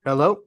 Hello.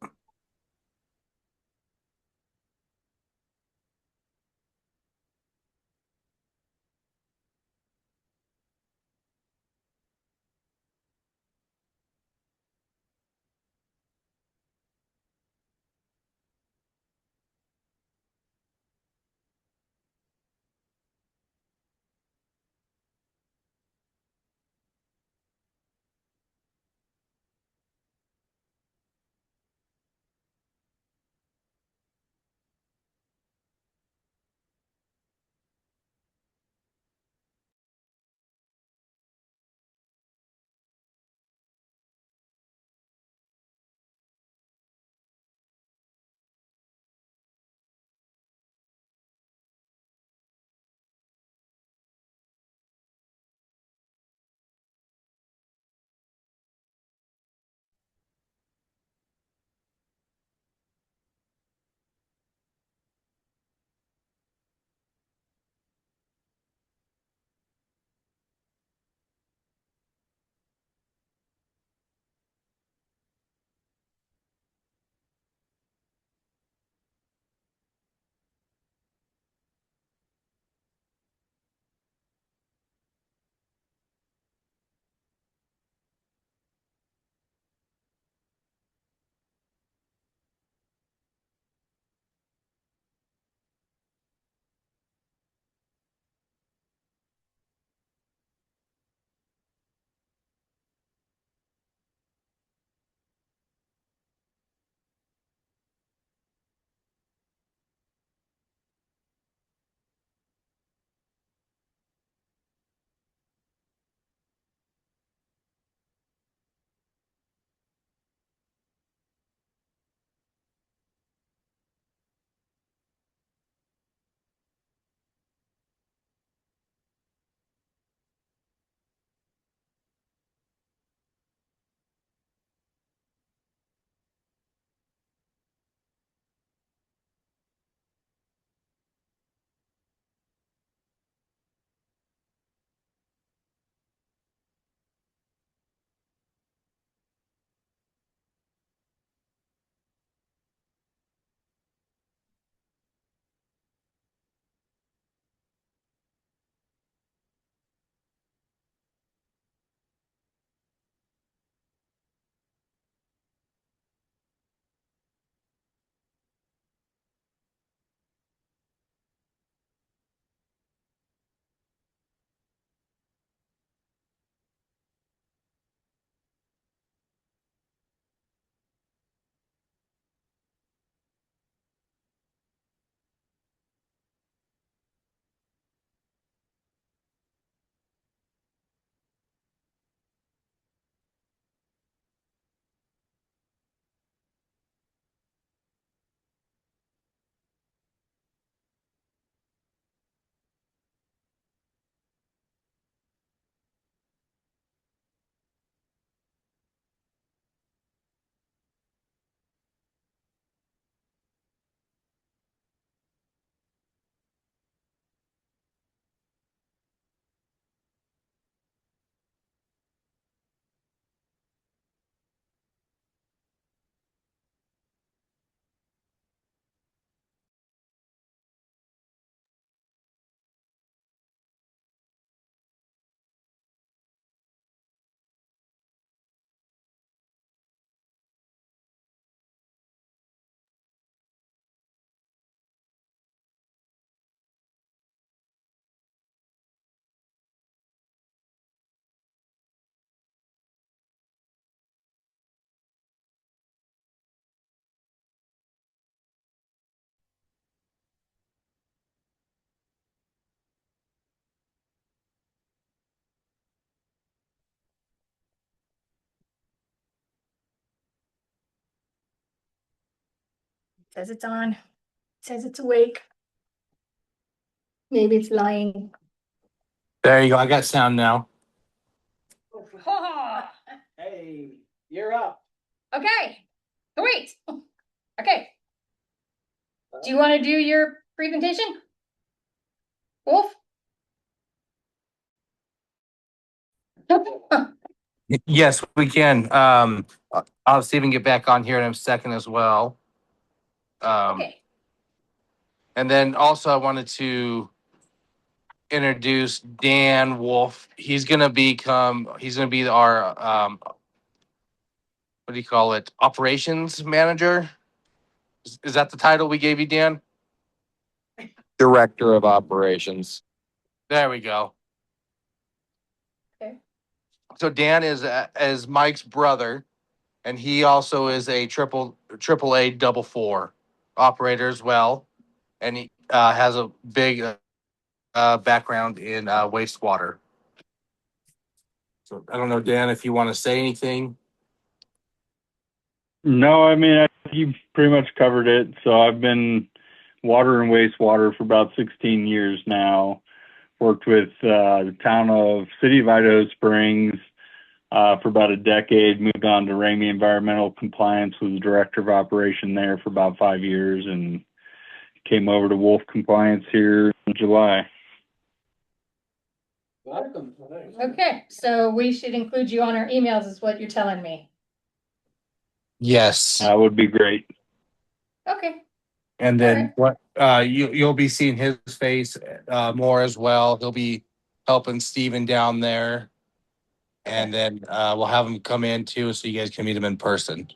Says it's on. Says it's awake. Maybe it's lying. There you go. I got sound now. Hey, you're up. Okay. Oh, wait. Okay. Do you want to do your presentation? Wolf? Yes, we can. I'll have Steven get back on here in a second as well. Okay. And then also I wanted to introduce Dan Wolf. He's gonna be our what do you call it? Operations manager. Is that the title we gave you, Dan? Director of Operations. There we go. Okay. So Dan is Mike's brother, and he also is a triple A double four operator as well, and he has a big background in wastewater. So I don't know, Dan, if you want to say anything. No, I mean, you've pretty much covered it. So I've been water and wastewater for about 16 years now. Worked with the town of City of Idaho Springs for about a decade. Moved on to Ramey Environmental Compliance, was the director of operation there for about 5 years, and came over to Wolf Compliance here in July. Welcome. Okay, so we should include you on our emails is what you're telling me. Yes. That would be great. Okay, And then what you'll be seeing his face more as well. He'll be helping Steven down there. And then we'll have him come in too so you guys can meet him in person.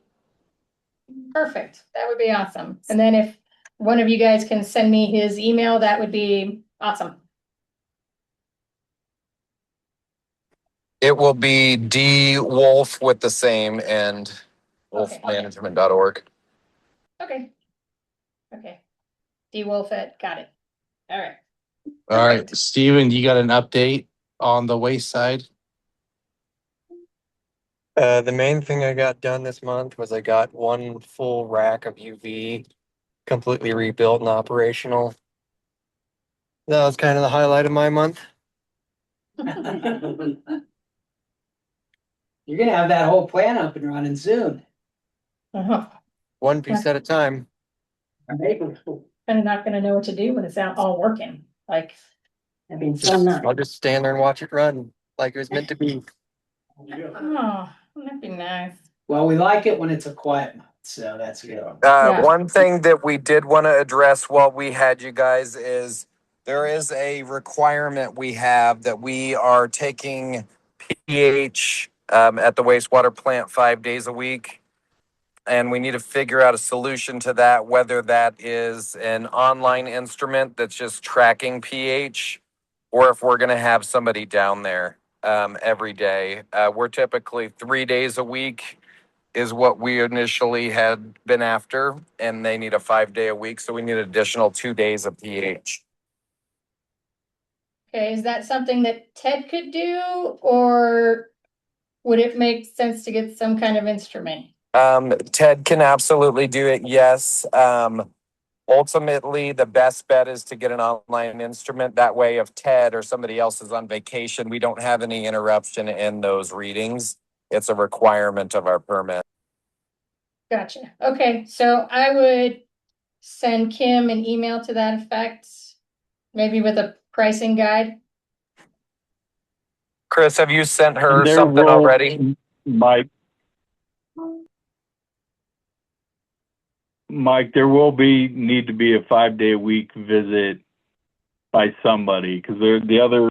perfect. That would be awesome. And then if one of you guys can send me his email, that would be awesome. It will be D Wolf with the same and wolfmanagement.org. Okay. Okay. DWolf got it. All right. All right, Steven, you got an update on the waste side? The main thing I got done this month was I got one full rack of UV completely rebuilt and operational. That was kind of the highlight of my month. You're gonna have that whole plan up and running soon. Uh-huh. One piece at a time. Kind of not gonna know what to do when it's not all working. Like, I mean, so nice. I'll just stand there and watch it run like it was meant to be. oh, that'd be nice. Well, we like it when it's a quiet month, so that's good. Yeah. One thing that we did want to address while we had you guys is there is a requirement we have that we are taking pH at the wastewater plant 5 days a week. And we need to figure out a solution to that, whether that is an online instrument that's just tracking pH, or if we're going to have somebody down there every day. We're typically 3 days a week is what we initially had been after, and they need a 5 day a week. So we need an additional 2 days of pH. Okay, is that something that Ted could do, or would it make sense to get some kind of instrument? Ted can absolutely do it. Yes. Ultimately, the best bet is to get an online instrument. That way, if Ted or somebody else is on vacation, we don't have any interruption in those readings. It's a requirement of our permit. Gotcha. Okay, so I would send Kim an email to that effect, maybe with a pricing guide. Chris, have you sent her And there something will- already? Mike, there will need to be a 5 day a week visit by somebody, because the other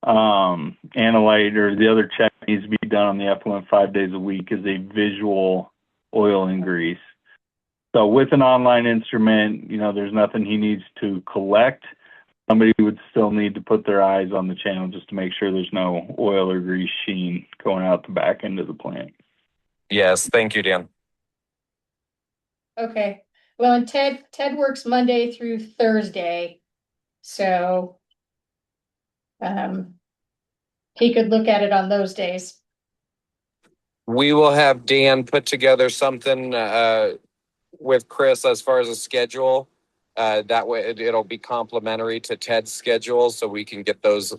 analyte or the other check needs to be done on the effluent 5 days a week is a visual oil and grease. So with an online instrument, there's nothing he needs to collect. Somebody would still need to put their eyes on the channel just to make sure there's no oil or grease sheen going out the back end of the plant. Yes, thank you, Dan. Okay, well, and Ted works Monday through Thursday, so he could look at it on those days. We will have Dan put together something with Chris as far as a schedule. That way it'll be complementary to Ted's schedule, so we can get those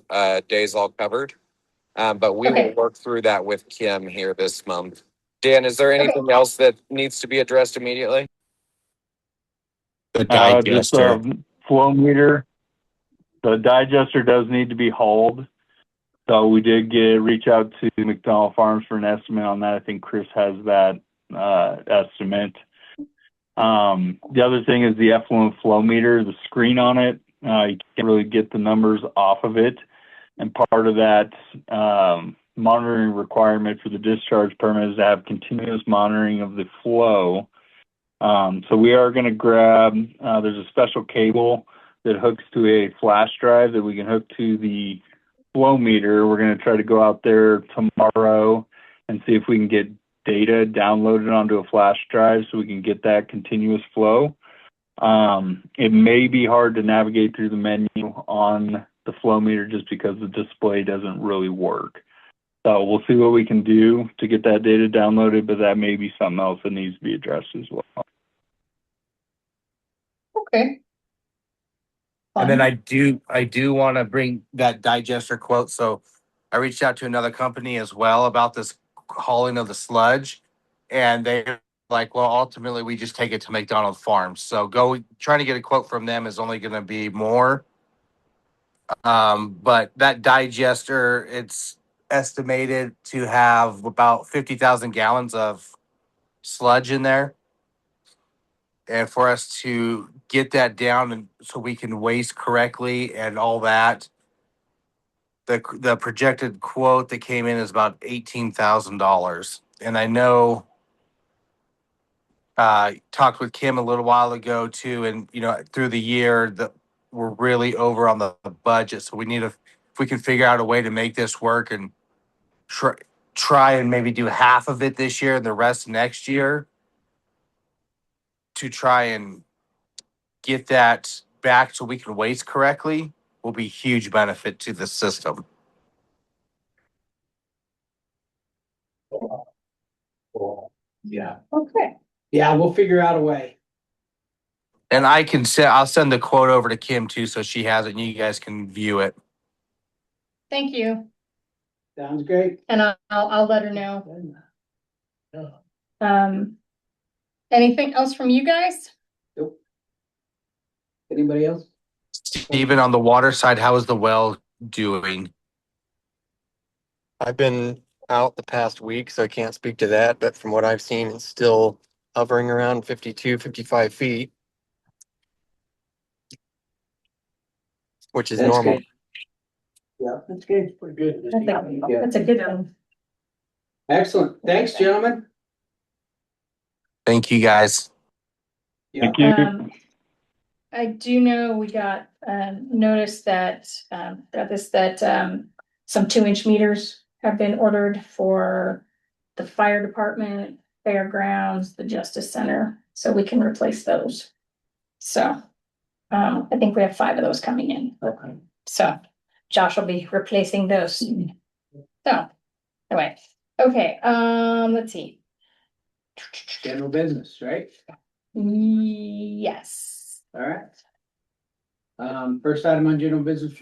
days all covered. But we will work through that with Kim here this month. Dan, is there anything else that needs to be addressed immediately? The Just digester. a flow meter. The digester does need to be hauled. So we did reach out to McDonald Farms for an estimate on that. I think Chris has that estimate. The other thing is the effluent flow meter, the screen on it. You can't really get the numbers off of it. And part of that monitoring requirement for the discharge permit is to have continuous monitoring of the flow. So we are going to grab, there's a special cable that hooks to a flash drive that we can hook to the flow meter. We're going to try to go out there tomorrow and see if we can get data downloaded onto a flash drive so we can get that continuous flow. It may be hard to navigate through the menu on the flow meter just because the display doesn't really work. So we'll see what we can do to get that data downloaded, but that may be something else that needs to be addressed as well. Okay. And then Fine. I do want to bring that digester quote. So I reached out to another company as well about this hauling of the sludge, and they're like, well, ultimately we just take it to McDonald Farms. So trying to get a quote from them is only going to be more. But that digester, it's estimated to have about 50,000 gallons of sludge in there. And for us to get that down and so we can waste correctly and all that, the projected quote that came in is about $18,000. And I know talked with Kim a little while ago too, and through the year that we're really over on the budget, so we need if we can figure out a way to make this work and try and maybe do half of it this year and the rest next year to try and get that back so we can waste correctly will be huge benefit to the system. Yeah. Okay. Yeah, we'll figure out a way. And I'll send the quote over to Kim too, so she has it and you guys can view it. Thank you. Sounds great. And I'll let her know. Anything else from you guys? Nope. Anybody else? Even on the water side, how is the well doing? I've been out the past week, so I can't speak to that, but from what I've seen, it's still hovering around 52, 55 feet, which is That's normal. good. Yeah, that's good. Pretty good. That's a good one. Excellent. Thanks, gentlemen. Thank you guys. Yeah. Thank you. I do know we got notice that some 2-inch meters have been ordered for the fire department, fairgrounds, the justice center, so we can replace those. So I think we have 5 of those coming in. Okay. So Josh will be replacing those. So anyway, okay, let's see. General business, right? Yes. All right. First item on general business,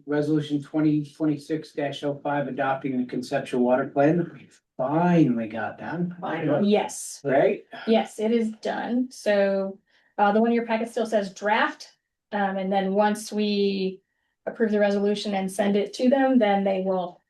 resolution 2026-05, adopting the conceptual water plan. Finally got done. Yes. Right? Yes, it is done. So the one in your packet still says draft. And then once we approve the resolution and send it to them, then they will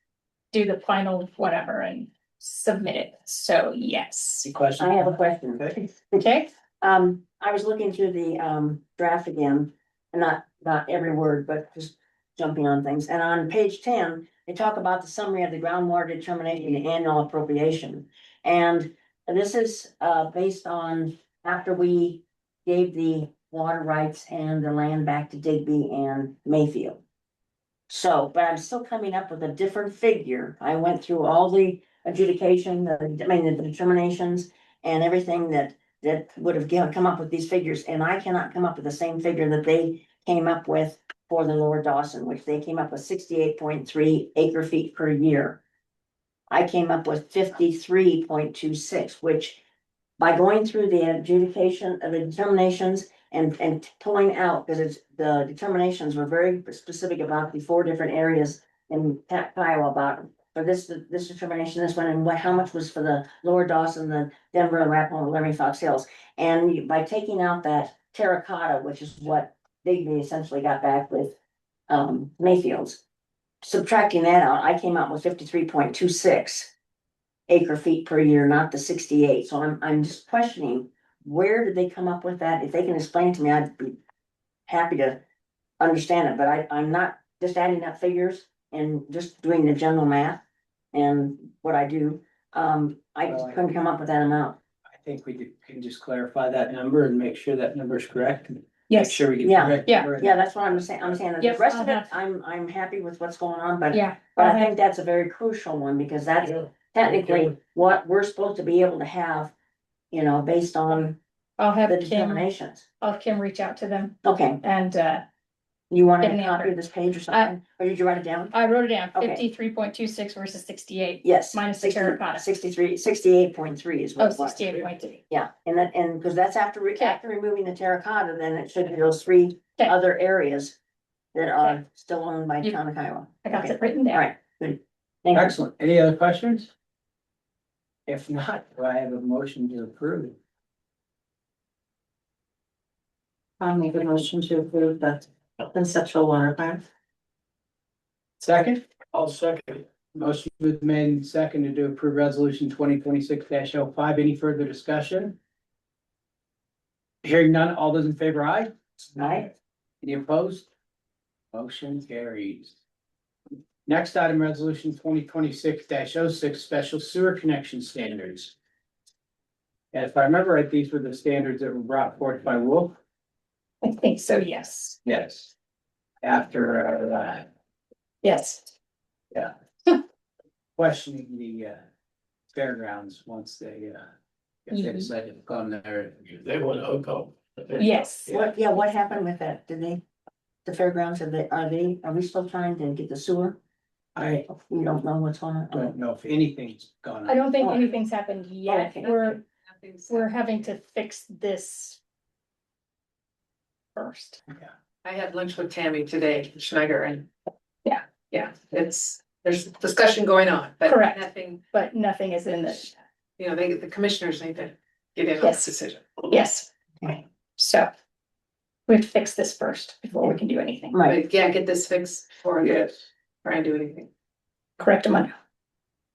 do the final whatever and submit it. So yes. Any questions? I have a question. Okay. Okay. I was looking through the draft again, and not every word, but just jumping on things. And on page 10, they talk about the summary of the groundwater determination and annual appropriation. And this is based on after we gave the water rights and the land back to Digby and Mayfield. So, but I'm still coming up with a different figure. I went through all the adjudication, the determinations and everything that would have come up with these figures, and I cannot come up with the same figure that they came up with for the Lower Dawson, which they came up with 68.3 acre feet per year. I came up with 53.26, which by going through the adjudication of the determinations and pulling out, because it's the determinations were very specific about the 4 different areas in Kiowa about for this determination, this one, and how much was for the Lower Dawson, the Denver, Arapahoe, and Laramie Fox Hills. And by taking out that terracotta, which is what Digby essentially got back with Mayfield's, subtracting that out, I came out with 53.26 acre feet per year, not the 68. So I'm just questioning, where did they come up with that? If they can explain to me, I'd be happy to understand it, but I'm not just adding up figures and just doing the general math and what I do. I just couldn't come up with that amount. I think can just clarify that number and make sure that number is correct. Make Yes, sure we get Yeah. correct. Yeah. number. Yeah, that's what I'm saying. I'm saying that Yep, the rest I'll of it, have- I'm happy with what's going on, but yeah. but I'll I have- think that's a very crucial one because that's technically what we're supposed to be able to have, you know, based on I'll have the Kim, determinations. I'll have Kim reach out to them Okay, and, you want Get a an copy answer. of this page or something? Or did you write it down? I wrote it down, Okay. 53.26 versus 68. Yes. Minus the terracotta. 68.3 is Oh, what it was. 68.3. Yeah, and because that's after, Okay. after removing the terracotta, then it should be those three Okay. other areas that are Okay. still owned by You- town of Kiowa. I got Okay. it written All down. right, good. Thank you. Excellent. Any other questions? If not, do I have a motion to approve? I'll make a motion to approve the conceptual water plan. Second? I'll second. Motion was made and seconded to approve resolution 2026-05. Any further discussion? Hearing none, all those in favor, aye? Aye. Any opposed? Motion carries. Next item, resolution 2026-06, special sewer connection standards. And if I remember right, these were the standards that were brought forth by Wolf. I think so, yes. Yes. After, Yes. questioning the, fairgrounds once they, if they decided to come there. They want to hook up. Yes. What happened with that? Did they, the fairgrounds, are we still trying to get the sewer? I We don't know what's on it. don't know if anything's gone I on. don't think Oh. anything's happened yet. Okay. We're having to fix this first. I had lunch with Tammy today, Schneider, and. Yeah. Yeah, there's discussion going on, but Correct. nothing, But nothing is in the, you know, the commissioners need to get in on Yes. this decision. yes. Okay. So we have to fix this first before we can do anything. Right, But yeah, get this fixed before I try and do anything. Correct, Amanda?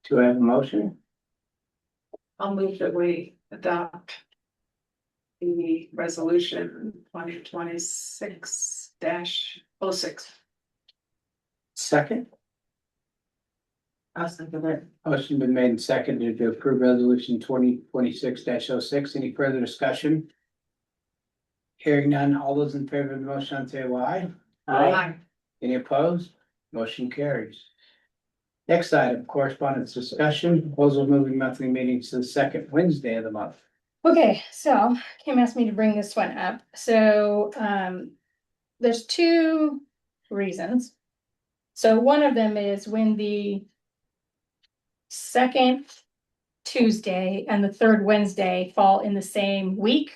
Do I have a motion? I'll move that we adopt the resolution 2026-06. Second? I'll second it. Motion been made and seconded to approve resolution 2026-06. Any further discussion? Hearing none, all those in favor of the motion say aye. aye, Any opposed? Motion carries. Next item, correspondence discussion, proposal of moving monthly meetings to the second Wednesday of the month. Okay, so Kim asked me to bring this one up. So, there's two reasons. So one of them is when the second Tuesday and the third Wednesday fall in the same week,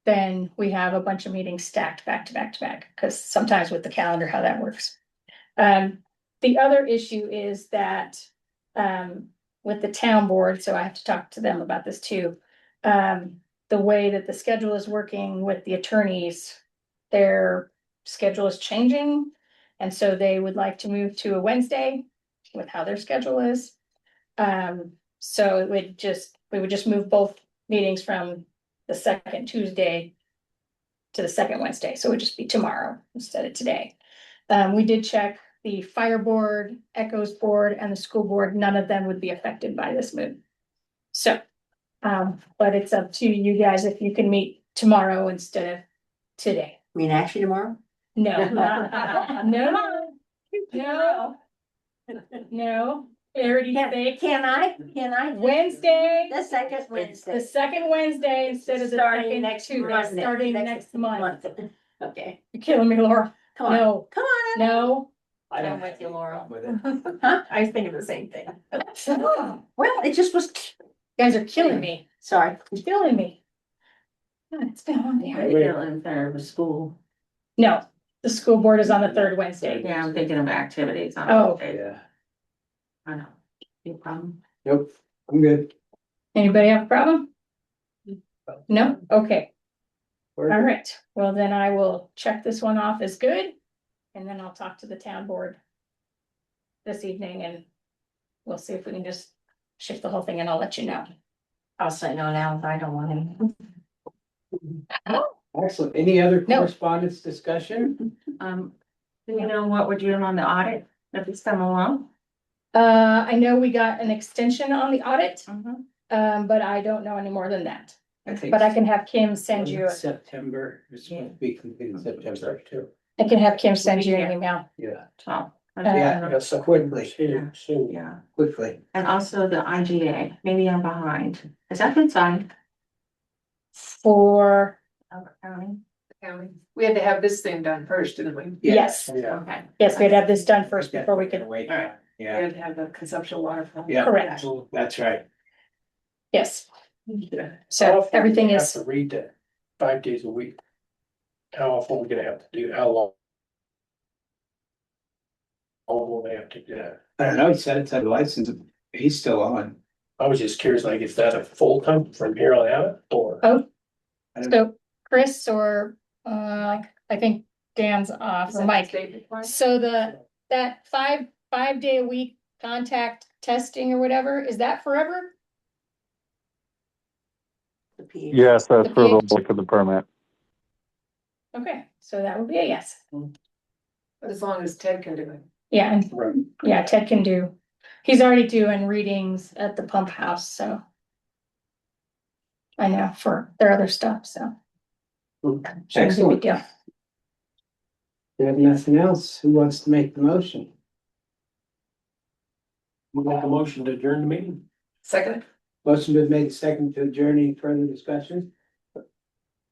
then we have a bunch of meetings stacked back to back to back, because sometimes with the calendar, how that works. The other issue is that, with the town board, so I have to talk to them about this too. The way that the schedule is working with the attorneys, their schedule is changing. And so they would like to move to a Wednesday with how their schedule is. So we would just move both meetings from the second Tuesday to the second Wednesday, so it would just be tomorrow instead of today. We did check the fire board, Echoes board, and the school board, none of them would be affected by this move. So, but it's up to you guys if you can meet tomorrow instead of today. I mean, actually tomorrow? No, no, Clarity sake. Can I? Wednesday, The second the Wednesday. second Wednesday instead of the Starting second next Tuesday, Monday. starting next month. Okay, You're killing me, Laura. come on, No, come on. no. I don't I'm with you, Laura. with it. Huh? I was thinking the same thing. Well, it just was, You guys are killing me, sorry. you're killing me. God, it's been a long day. In there with school. No, the school board is on the third Wednesday. Yeah, I'm thinking of activities. Oh. Yeah. I know. No problem. Nope, I'm good. Anybody have a problem? No? Okay, all right. Well, then I will check this one off as good. And then I'll talk to the town board this evening and we'll see if we can just shift the whole thing and I'll let you know. I'll say no now if I don't want him. Excellent. Any other No. correspondence discussion? Do you know what we're doing on the audit, if it's come along? I know we got an extension on the audit, Mhm. but I don't know any more than that. I think But I can have Kim send you, September, it's supposed to be completed in September too. I can have Kim send you an email. Yeah. Oh. Yeah, so quickly, Yeah, quickly. and also the IGA, maybe I'm behind. Has that been signed? For, Albert County? We had to have this thing done first, didn't we? yes, Yeah. Okay. yes, we'd have this done first before we could, Wait, Alright. We yeah, had to have the consumption water. plant. yeah. correct, That's right. yes. Yeah. So everything is, To read that 5 days a week. How often we gonna have to do, how long? How long will they have to do that? I don't know, he said it's a license, he's still on. I was just curious, like, is that a full time from here on out, or? oh, I don't- so Chris or, I think Dan's off, Is or that Mike. state required? So that five day a week contact testing or whatever, is that forever? The PhD. Yes, that's The for the PH. look of the permit. Okay, so that would be a yes. As long as Ted can do it. Yeah, and Right. yeah, Ted can do, he's already doing readings at the pump house, so. I know for their other stuff, so. Shouldn't be a big Excellent. deal. We have nothing else. Who wants to make the motion? We make a motion to adjourn the meeting? Second, Motion been made second to adjourn. Any further discussion?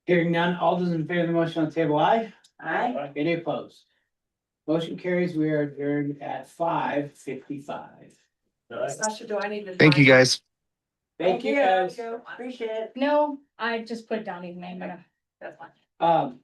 Hearing none, all those in favor of the motion on the table, aye? Aye. Any opposed? Motion carries. We are adjourned at 5:55. Sasha, do I need to? Thank you, guys. Thank you, guys. Appreciate it. No, I just put down his name, but That's fine.